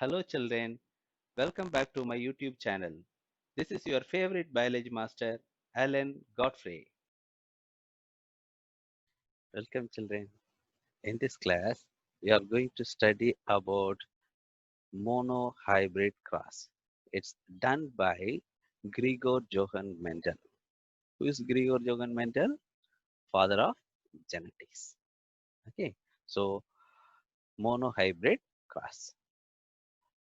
Hello children, welcome back to my YouTube channel. This is your favorite biology master, Alan Godfrey. Welcome children. In this class, we are going to study about monohybrid cross. It's done by Gregor Johann Mendel. Who is Gregor Johann Mendel? Father of genetics. Okay, so monohybrid cross.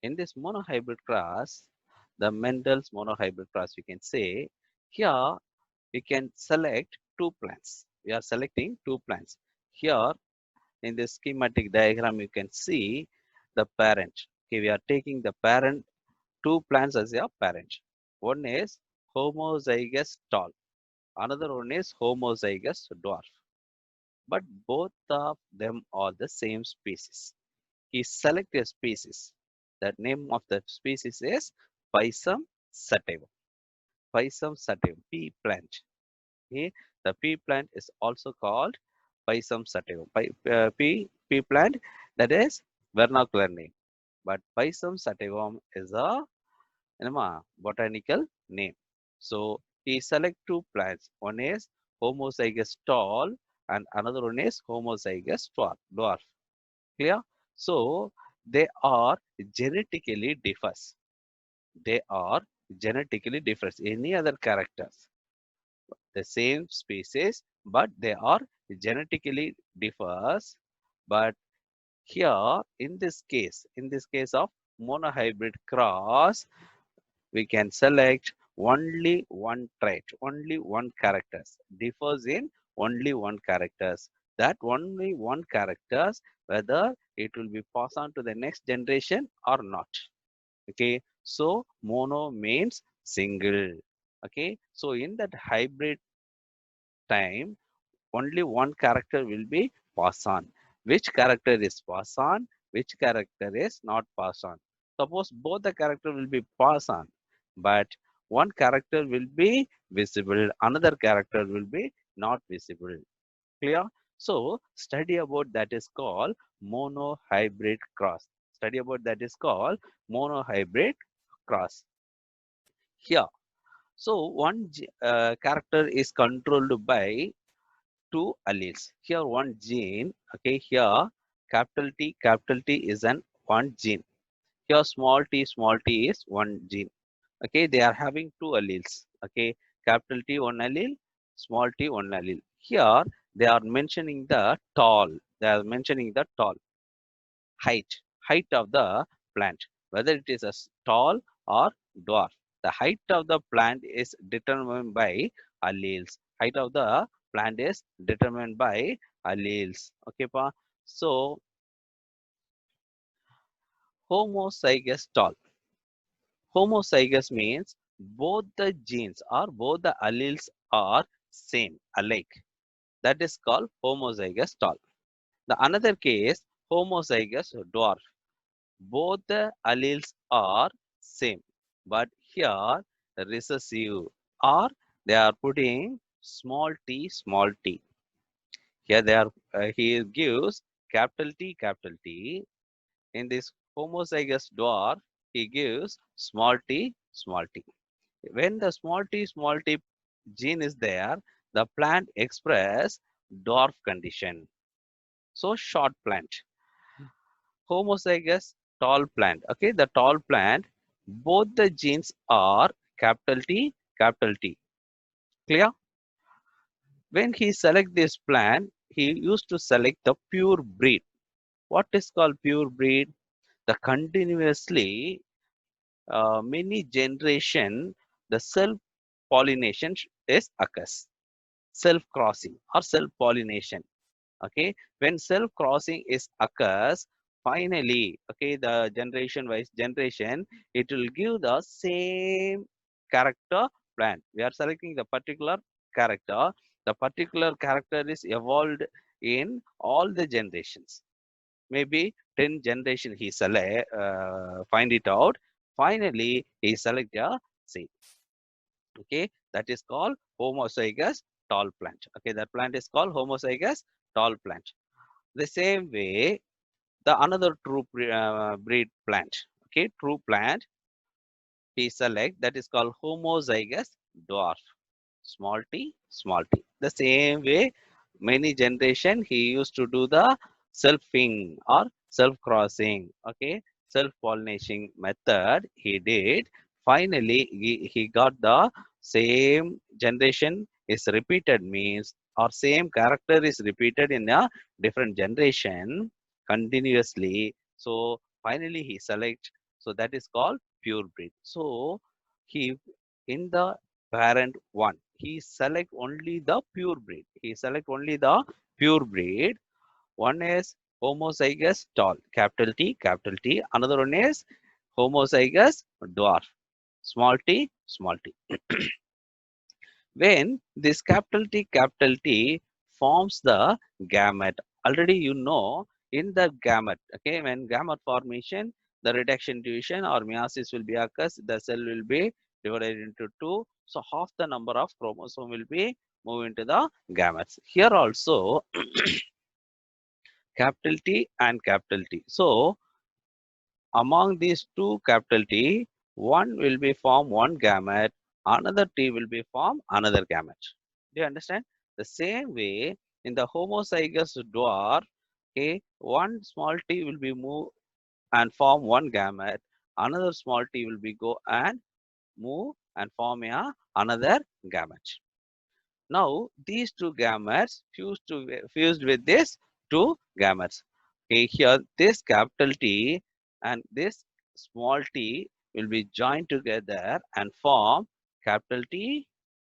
In this monohybrid cross, the Mendel's monohybrid cross, we can say here we can select two plants. We are selecting two plants. Here in this schematic diagram, you can see the parent. Okay, we are taking the parent, two plants as a parent. One is homozygous tall. Another one is homozygous dwarf. But both of them are the same species. He select a species. The name of the species is Pisum sativum. Pisum sativum, pea plant. Okay, the pea plant is also called Pisum sativum. Pea plant, that is vernacular name. But Pisum sativum is a botanical name. So he select two plants. One is homozygous tall and another one is homozygous dwarf. Clear? So they are genetically differs. They are genetically differs. Any other characters? The same species, but they are genetically differs. But here, in this case of monohybrid cross, we can select only one trait, only one characters, differs in only one characters. That only one characters, whether it will be passed on to the next generation or not. Okay, so mono means single. Okay, so in that hybrid time, only one character will be passed on. Which character is passed on? Which character is not passed on? Suppose both the character will be passed on, but one character will be visible, another character will be not visible. Clear? So study about that is called monohybrid cross. Study about that is called monohybrid cross. Here, so one character is controlled by two alleles. Here one gene, okay, here capital T is an one gene. Here small t is one gene. Okay, they are having two alleles. Okay, capital T one allele, small t one allele. Here they are mentioning the tall. They are mentioning the tall height of the plant, whether it is a tall or dwarf. The height of the plant is determined by alleles. Height of the plant is determined by alleles. Okay, pa. So homozygous tall. Homozygous means both the genes or both the alleles are same, alike. That is called homozygous tall. The another case, homozygous dwarf. Both the alleles are same, but here recessive, or they are putting small t. Here they are, he gives capital T. In this homozygous dwarf, he gives small t. When the small t gene is there, the plant express dwarf condition. So short plant. Homozygous tall plant. Okay, the tall plant, both the genes are capital T. Clear? When he select this plant, he used to select the pure breed. What is called pure breed? The continuously many generation, the self pollination is occurs. Self crossing or self pollination. Okay, when self crossing is occurs, finally, okay, the generation wise generation, it will give the same character plant. We are selecting the particular character. The particular character is evolved in all the generations. Maybe 10 generation he select, find it out, finally he select a seed. Okay, that is called homozygous tall plant. Okay, that plant is called homozygous tall plant. The same way, the another true breed plant. okay, true plant, he select that is called homozygous dwarf. Small t, small t. The same way, many generation he used to do the selfing or self crossing, okay, self pollinating method. He did. Finally, he got the same generation is repeated means or same character is repeated in a different generation continuously. So finally he select. So that is called pure breed. So he in the parent one he select only the pure breed, he select only the pure breed. One is homozygous tall, capital T, capital T. Another one is homozygous dwarf, small t, small t. When this capital T forms the gamete, already you know in the gamete, okay, when gamete formation, the reduction division or meiosis will be occurs, the cell will be divided into two. So half the number of chromosome will be moved into the gametes. Here also capital T and capital T. So among these two capital T, one will be form one gamete, another T will be form another gamete. Do you understand? The same way in the homozygous dwarf, okay, one small T will be move and form one gamete, another small T will be go and move and form another gamete. Now these two gametes fused with this two gametes. Okay, here this capital T and this small t will be joined together and form capital T,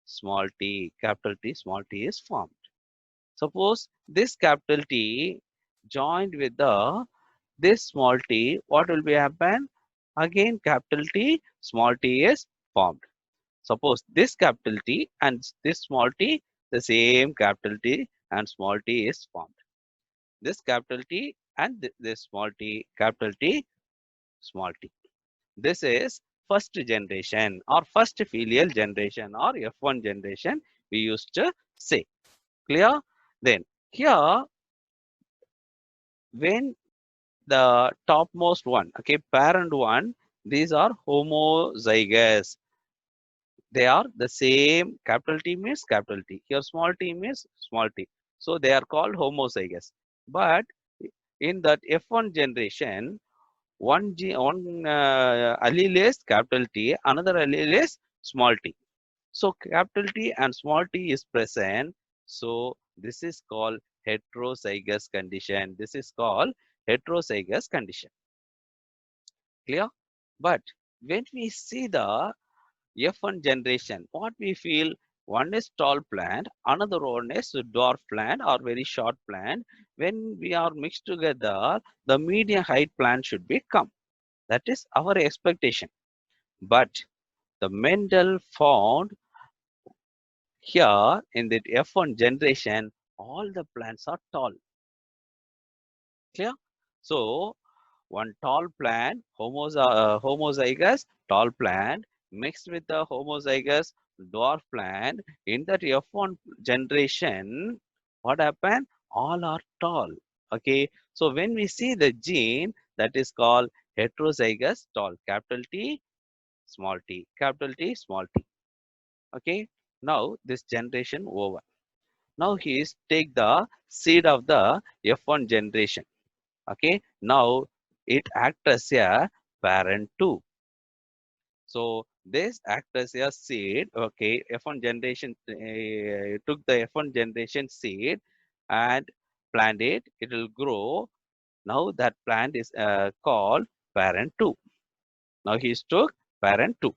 small t. Capital T, small t is formed. Suppose this capital T joined with the this small t, what will be happen? Again capital T, small t is formed. Suppose this capital T and this small t, the same capital T and small t is formed. This capital T and this small t, capital T, small t. This is first generation or first filial generation or F1 generation we used to say. Clear? Then here when the topmost one, okay, parent one, these are homozygous. They are the same, capital T means capital T. Here small t means small t. So they are called homozygous. But in that F1 generation, one allele is capital T, another allele is small t. So capital T and small t is present. So this is called heterozygous condition. This is called heterozygous condition. Clear? But when we see the F1 generation, what we feel, one is tall plant, another one is dwarf plant or very short plant. When we are mixed together, the median height plant should be come. That is our expectation. But the Mendel found here in the F1 generation, all the plants are tall. Clear? So one tall plant, homozygous tall plant mixed with the homozygous dwarf plant in that F1 generation, what happened? All are tall. Okay. So when we see the gene that is called heterozygous tall, capital T, small t, capital T, small t. Okay. Now this generation over. Now he is take the seed of the F1 generation. Okay, now it acts as a parent too. So this acts as a seed. Okay, F1 generation took the F1 generation seed and plant it. It will grow. Now that plant is called parent two. Now he took parent two.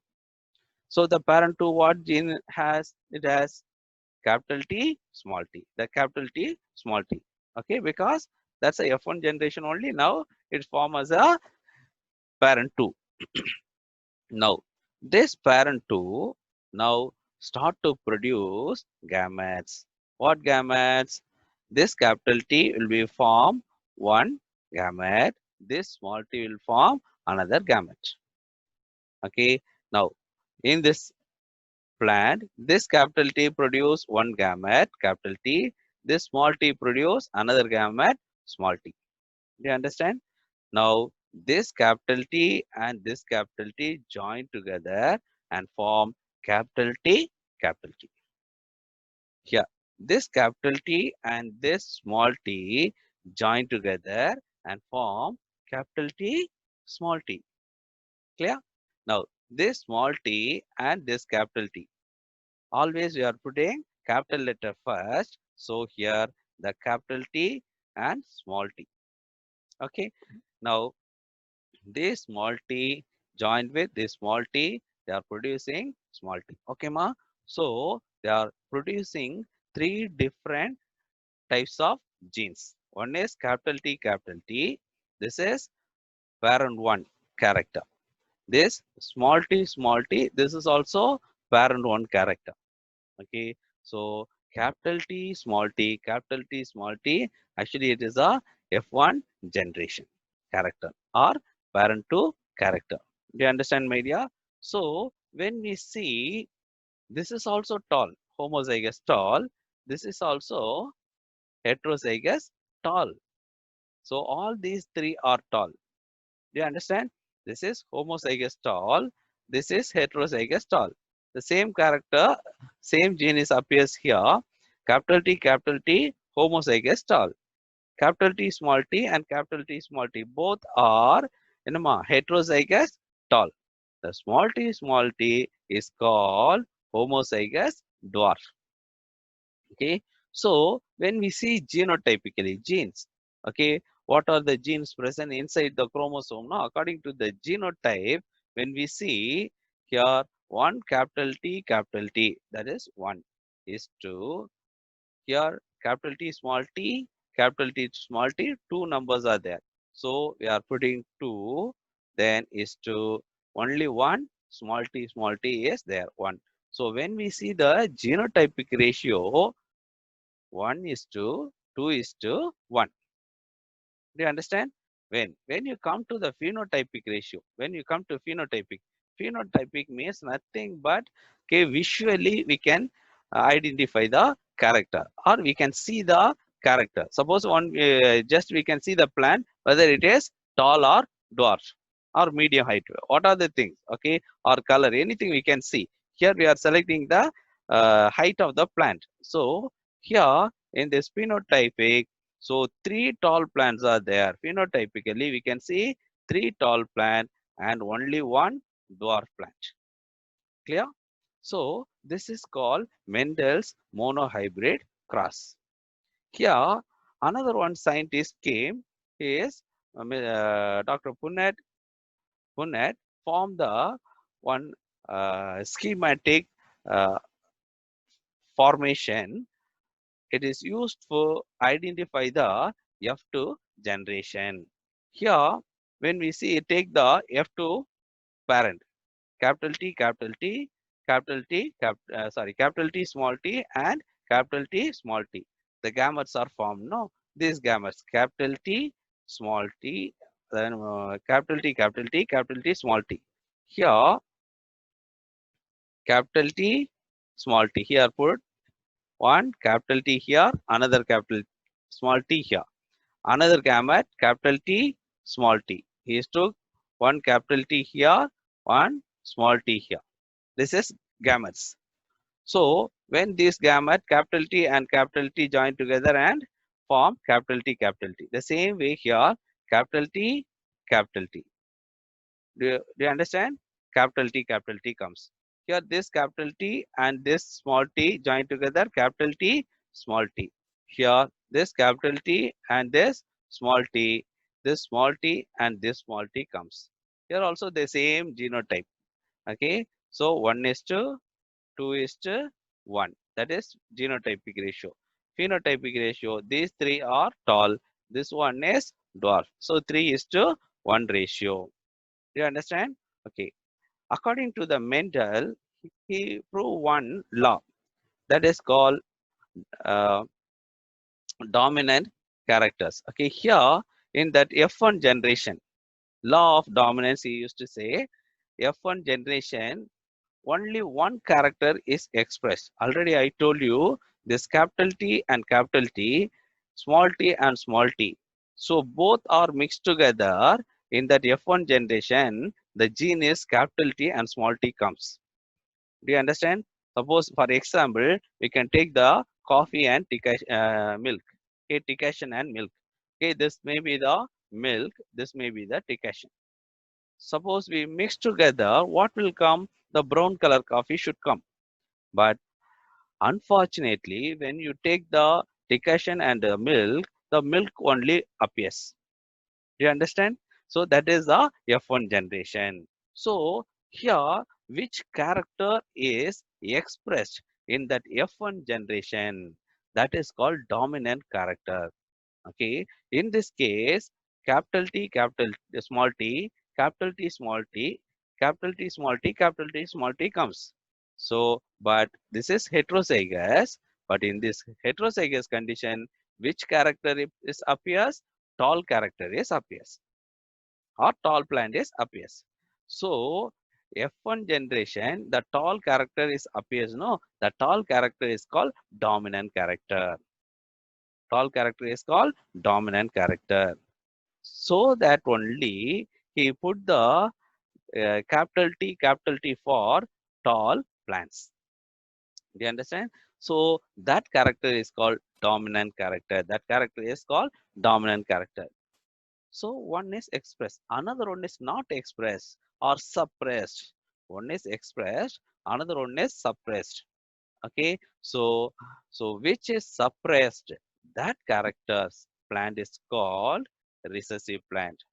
So the parent two, what gene has? It has capital T, small t. The capital T, small t. Okay, because that's a F1 generation only. Now it forms as a parent 2. Now, this parent 2 now start to produce gametes. What gametes? This capital T will be form one gamete. This small t will form another gamete. Okay. Now, in this plant, this capital T produce one gamete, capital T. This small t produce another gamete, small t. Do you understand? Now, this capital T and this capital T join together and form capital T, capital T. Here, this capital T and this small t join together and form capital T, small t. Clear? Now, this small t and this capital T. Always we are putting capital letter first. So here the capital T and small t. Okay. Now, this small t joined with this small t, they are producing small t. Okay, ma? So, they are producing three different types of genes. One is capital T, capital T. This is parent 1 character. This small t, this is also parent 1 character. Okay, so capital T, small t, capital T, small t, actually it is a F1 generation character or parent 2 character. Do you understand, my dear? So when we see this is also tall, homozygous tall, this is also heterozygous tall. So all these three are tall. Do you understand? This is homozygous tall. This is heterozygous tall. The same character, same gene is appears here. Capital T, homozygous tall. Capital T, small t, and capital T, small t. Both are heterozygous tall. The small t is called homozygous dwarf. Okay, so when we see genotypically genes, okay, what are the genes present inside the chromosome? Now according to the genotype, when we see here, one capital T, capital T, that is 1 is to here capital T, small t, capital T, small t, two numbers are there, so we are putting 2, then is to only one small t is there 1. So when we see the genotypic ratio, 1 is to 2 is to 1. Do you understand? When you come to the phenotypic ratio, when you come to phenotypic means nothing but, okay, visually we can identify the character or we can see the character. Suppose one just we can see the plant whether it is tall or dwarf or medium height. What are the things? Okay, or color, anything we can see. Here we are selecting the height of the plant. So here in this phenotypic, so three tall plants are there. Phenotypically, we can see three tall plants and only one dwarf plant. Clear? So this is called Mendel's monohybrid cross. Here, another one scientist came, is Dr. Punnett formed the one schematic uh, formation. It is used for identify the F2 generation. Here, when we see take the F2 parent, capital T, capital T, capital T, capital T, small t, and capital T, small t. The gametes are formed. No, these gametes, capital T, small t, then capital T, capital T, capital T, small t. Here, capital T, small t. Here put one capital T here, another capital small t here. Another gamete, capital T, small t. He took one capital T here, one small t here. This is gametes. So when this gamete, capital T and capital T join together and form capital T, capital T. The same way here, capital T, capital T. Do you understand? Capital T comes. Here this capital T and this small t join together, capital T, small t. Here this capital T and this small t and this small t comes. Here also the same genotype. Okay. So 1 is to 2 is to 1. That is genotypic ratio. Phenotypic ratio, these three are tall. This one is dwarf. So 3 is to 1 ratio. Do you understand? Okay. According to the Mendel, he proved one law that is called uh, dominant characters. Okay, here in that F1 generation, law of dominance, he used to say F1 generation, only one character is expressed. Already I told you this capital T and capital T, small t and small t. So both are mixed together in that F1 generation, the gene is capital T and small t comes. Do you understand? Suppose, for example, we can take the coffee and milk. Okay, Tikashan and milk. Okay, this may be the milk, this may be the Tikashan. Suppose we mix together, what will come? The brown color coffee should come. But unfortunately, when you take the Tikashan and the milk only appears. Do you understand? So that is the F1 generation. So here, which character is expressed in that F1 generation? That is called dominant character. Okay. In this case, capital T, small t, capital T, small t, capital T, small t, capital T, small t comes. So, but this is heterozygous. But in this heterozygous condition, which character is appears? Tall character is appears, or tall plant is appears. So F1 generation, the tall character is appears. No, the tall character is called dominant character. Tall character is called dominant character. So that only he put the capital T for tall plants. Do you understand? So that character is called dominant character. That character is called dominant character. So one is expressed, another one is not expressed or suppressed. One is expressed, another one is suppressed. Okay, so which is suppressed? That characters plant is called recessive plant.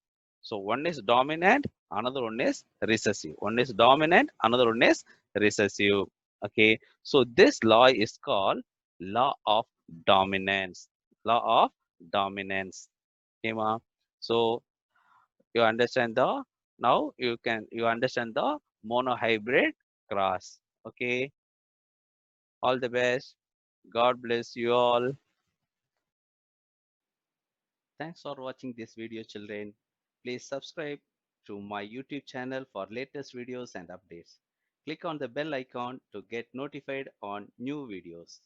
So one is dominant, another one is recessive. One is dominant, another one is recessive. Okay, so this law is called law of dominance. Law of dominance. Okay, ma? So you understand the, now you understand the monohybrid cross. Okay, all the best. God bless you all. Thanks for watching this video, children. Please subscribe to my YouTube channel for latest videos and updates. Click on the bell icon to get notified on new videos.